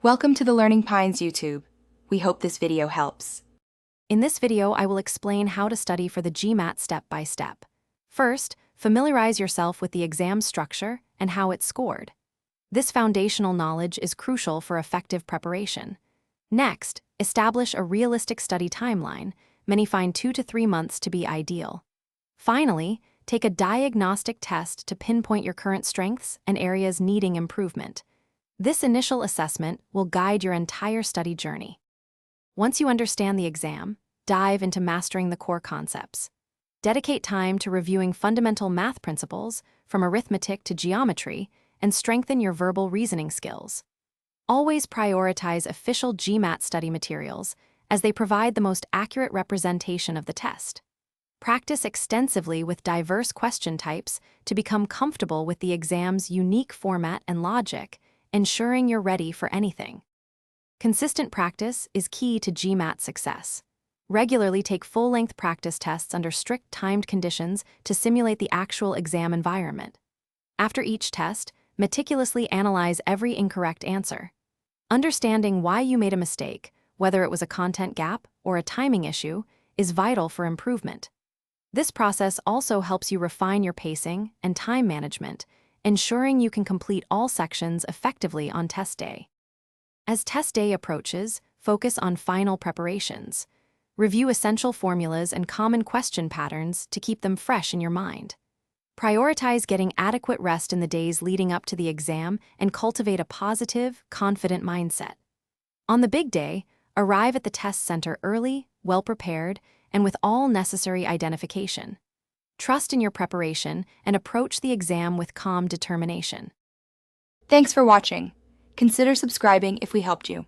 Welcome to the Learning Pines YouTube. We hope this video helps. In this video, I will explain how to study for the GMAT step by step. First, familiarize yourself with the exam structure and how it's scored. This foundational knowledge is crucial for effective preparation. Next, establish a realistic study timeline. Many find 2 to 3 months to be ideal. Finally, take a diagnostic test to pinpoint your current strengths and areas needing improvement. This initial assessment will guide your entire study journey. Once you understand the exam, dive into mastering the core concepts. Dedicate time to reviewing fundamental math principles, from arithmetic to geometry, and strengthen your verbal reasoning skills. Always prioritize official GMAT study materials, as they provide the most accurate representation of the test. Practice extensively with diverse question types to become comfortable with the exam's unique format and logic, ensuring you're ready for anything. Consistent practice is key to GMAT success. Regularly take full-length practice tests under strict timed conditions to simulate the actual exam environment. After each test, meticulously analyze every incorrect answer. Understanding why you made a mistake, whether it was a content gap or a timing issue, is vital for improvement. This process also helps you refine your pacing and time management, ensuring you can complete all sections effectively on test day. As test day approaches, focus on final preparations. Review essential formulas and common question patterns to keep them fresh in your mind. Prioritize getting adequate rest in the days leading up to the exam and cultivate a positive, confident mindset. On the big day, arrive at the test center early, well-prepared, and with all necessary identification. Trust in your preparation and approach the exam with calm determination. Thanks for watching. Consider subscribing if we helped you.